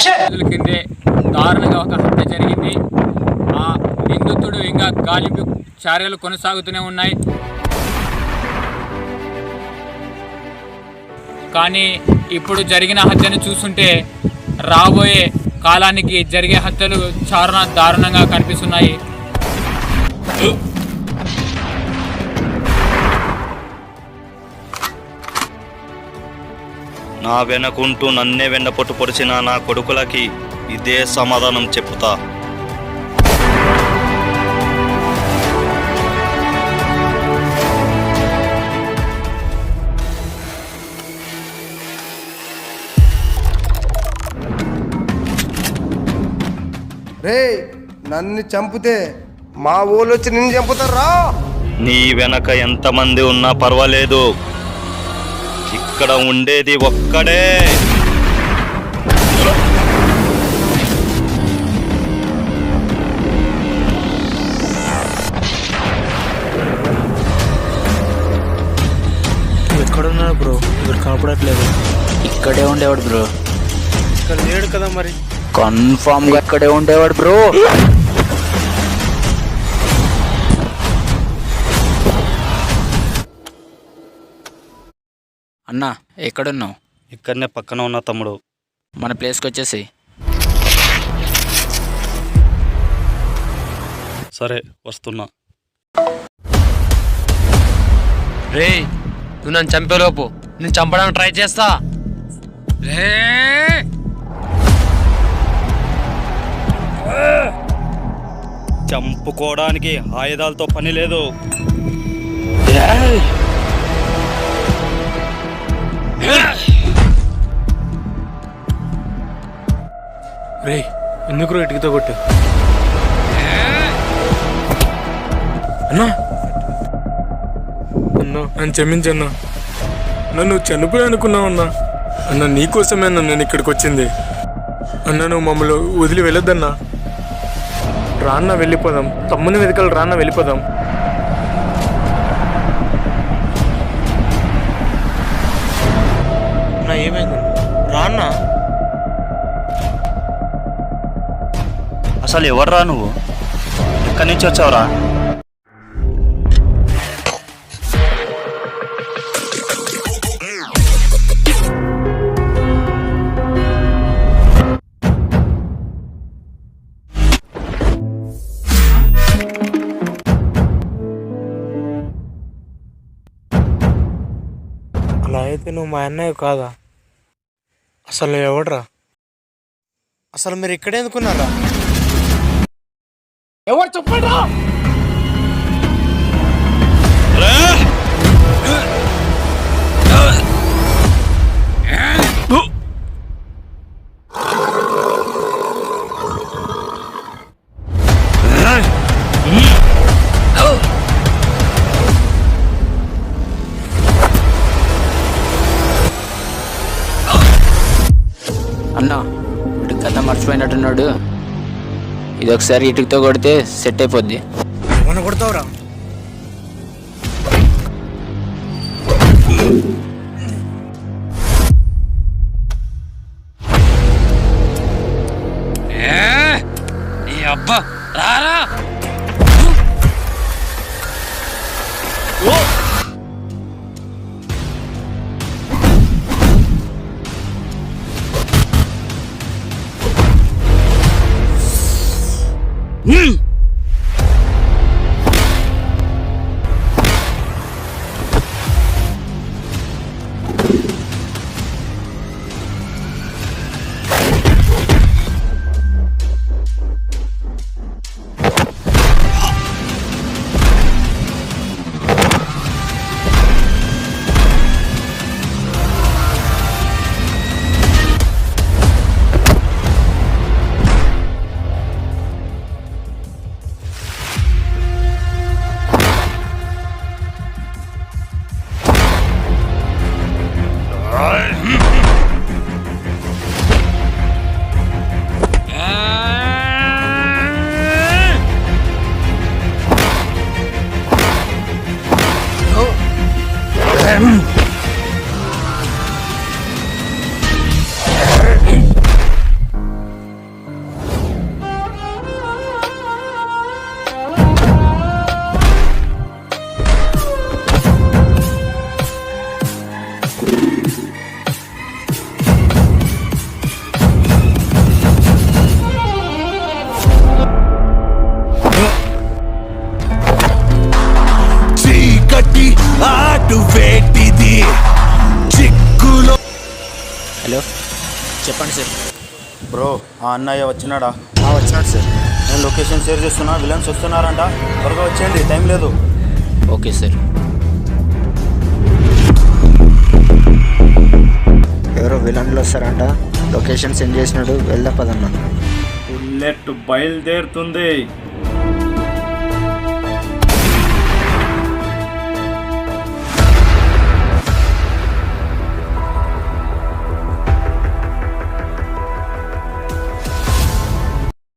రోజుల కిందే దారుణంగా ఒక హత్య జరిగింది. ఆ నిందితుడు ఇంకా గాలింపు చర్యలు కొనసాగుతూనే ఉన్నాయి. కానీ ఇప్పుడు జరిగిన హత్యను చూస్తుంటే రాబోయే కాలానికి జరిగే హత్యలు చాలా దారుణంగా కనిపిస్తున్నాయి. నా వెనకుంటూ నన్నే వెండపొట్టు పొడిచిన నా కొడుకులకి ఇదే సమాధానం చెప్పుతా. రే, నన్ను చంపితే మా ఊళ్ళో వచ్చి నిన్ను చంపుతారా? నీ వెనక ఎంతమంది ఉన్నా పర్వాలేదు, ఇక్కడ ఉండేది ఒక్కడే. ఎక్కడున్నాడు బ్రో? ఇక్కడ కనపడట్లేదు. ఇక్కడే ఉండేవాడు బ్రో. ఇక్కడ లేడు కదా మరి. కన్ఫామ్ గా ఇక్కడే ఉండేవాడు బ్రో. అన్నా ఎక్కడున్నావు? ఇక్కడనే పక్కన ఉన్న తమ్ముడు. మన ప్లేస్కి వచ్చేసి. సరే వస్తున్నా. రే, నువ్వు నన్ను చంపేలోపు నేను చంపడానికి ట్రై చేస్తా. రే చంపుకోవడానికి ఆయుధాలతో పని లేదు. రే, ఎందుకు రో ఇటుకతో కొట్టు? అన్నా అన్నా, నన్ను క్షమించన్నా. నన్ను చనిపోయి అనుకున్నావు అన్నా. అన్న నీకోసమే అన్న నేను ఇక్కడికి వచ్చింది. అన్న నువ్వు మమ్మల్ని వదిలి వెళ్ళొద్దన్నా. రాన్న వెళ్ళిపోదాం. తమ్ముని వెతకాలి, రాన్న వెళ్ళిపోదాం. అన్నా ఏమైంది? రాన్న అసలు ఎవర్రా నువ్వు? ఎక్కడి నుంచి వచ్చావురా? అలా అయితే నువ్వు మా అన్నయ్య కాదా? అసలు ఎవడరా? అసలు మీరు ఇక్కడే ఎందుకున్నారా? ఎవరు చెప్పండి రా. అన్నా ఇటు కథ మర్చిపోయినట్టున్నాడు. ఇది ఒకసారి ఇటుకతో కొడితే సెట్ అయిపోద్ది. ఏమన్నా కొడతావురా? ఈ అబ్బా రారా. చెప్పండి సార్. బ్రో ఆ అన్నయ్య వచ్చినాడా? వచ్చినాడు సార్. నేను లొకేషన్ షేర్ చేస్తున్నా, విలన్స్ వస్తున్నారంట, త్వరగా వచ్చేయండి, టైం లేదు. Okay sir. ఎవరో విలన్లు వస్తారంట, లొకేషన్ సెండ్ చేసినాడు, వెళ్దాం పదన్నా. బుల్లెట్ బయలుదేరుతుంది.